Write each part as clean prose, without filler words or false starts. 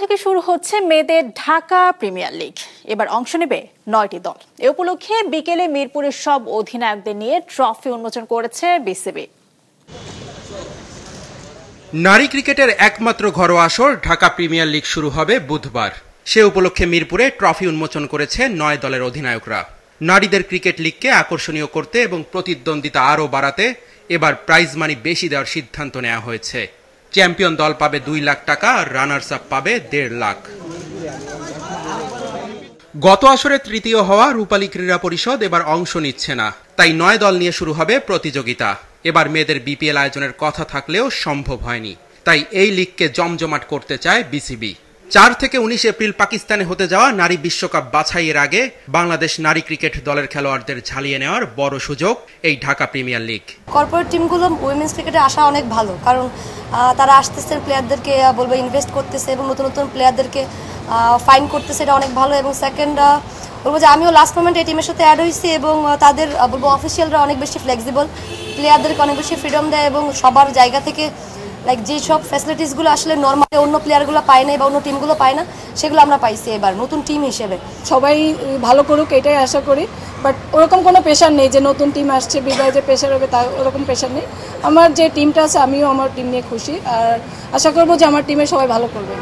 থেকে শুরু হচ্ছে মেয়েদের ঢাকা প্রিমিয়ার লিগ। এবার অংশ নেবে 9টি দল। এ উপলক্ষে বিকেলে মিরপুরের সব অধিনায়কদের নিয়ে ট্রফি উন্মোচন করেছে বিসিবি। নারী ক্রিকেটের একমাত্র ঘরোয়া আসর ঢাকা প্রিমিয়ার লিগ শুরু হবে বুধবার। সে উপলক্ষে মিরপুরে ট্রফি উন্মোচন করেছে 9 দলের অধিনায়করা। নারীদের ক্রিকেট লিগকে আকর্ষণীয় করতে এবং প্রতিদ্বন্দ্বিতা আরও বাড়াতে এবার প্রাইজ মানি বেশি দেওয়ার সিদ্ধান্ত নেওয়া হয়েছে। চ্যাম্পিয়ন দল পাবে 2 লাখ টাকা আর রানার্স আপ পাবে 1.5 লাখ। গত আসরে তৃতীয় হওয়া রূপালী ক্রীড়া পরিষদ এবার অংশ নিচ্ছে না, তাই 9 দল নিয়ে শুরু হবে প্রতিযোগিতা। এবার মেয়েদের বিপিএল আয়োজনের কথা থাকলেও সম্ভব হয়নি, তাই এই লিগকে জমজমাট করতে চায় বিসিবি। 4 থেকে 19 এপ্রিল পাকিস্তানে হতে যাওয়া নারী বিশ্বকাপ বাছাইয়ের আগে বাংলাদেশ নারী ক্রিকেট দলের খেলোয়াড়দের ঝালিয়ে নেওয়ার বড় সুযোগ এই ঢাকা প্রিমিয়ার লিগ। কর্পোরেট টিমগুলো উইমেন্স ক্রিকেটে আসা অনেক ভালো, কারণ তারা আসতেছে, প্লেয়ারদেরকে বলবো ইনভেস্ট করতেছে এবং নতুন নতুন প্লেয়ারদেরকে ফাইন করতেছে, এটা অনেক ভালো। এবং সেকেন্ড বলবো যে আমিও লাস্ট মোমেন্টে এই টিমের সাথে অ্যাড হয়েছি এবং তাদের বলবো অফিসিয়ালরা অনেক বেশি ফ্লেক্সিবল, প্লেয়ারদেরকে অনেক বেশি ফ্রিডম দেয় এবং সবার জায়গা থেকে লাইক যেসব ফ্যাসিলিটিসগুলো আসলে নর্মালি অন্য প্লেয়ারগুলো পায় না বা অন্য টিমগুলো পায় না, সেগুলো আমরা পাইছি এবার নতুন টিম হিসেবে। সবাই ভালো করুক এটাই আশা করি, বাট ওরকম কোনো প্রেশার নেই যে নতুন টিম আসছে বিদায় যে প্রেশার হবে, তা ওরকম প্রেশার নেই। আমার যে টিমটা আছে আমিও আমার টিম নিয়ে খুশি, আর আশা করবো যে আমার টিমে সবাই ভালো করবে।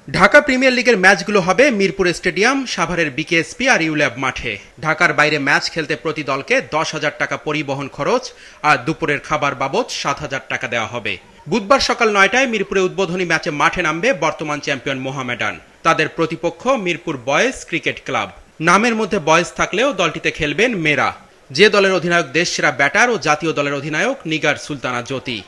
ঢাকা প্রিমিয়ার লিগের ম্যাচগুলো হবে মিরপুর স্টেডিয়াম, সাভারের বিকেএসপি আর ইউল্যাব মাঠে। ঢাকার বাইরে ম্যাচ খেলতে প্রতি দলকে 10,000 টাকা পরিবহন খরচ আর দুপুরের খাবার বাবদ 7,000 টাকা দেওয়া হবে। বুধবার সকাল 9টায় মিরপুরে উদ্বোধনী ম্যাচে মাঠে নামবে বর্তমান চ্যাম্পিয়ন মোহামেডান। তাদের প্রতিপক্ষ মিরপুর বয়েজ ক্রিকেট ক্লাব। নামের মধ্যে বয়েজ থাকলেও দলটিতে খেলবেন মেয়েরা। যে দলের অধিনায়ক দেশসেরা ব্যাটার ও জাতীয় দলের অধিনায়ক নিগার সুলতানা জ্যোতি।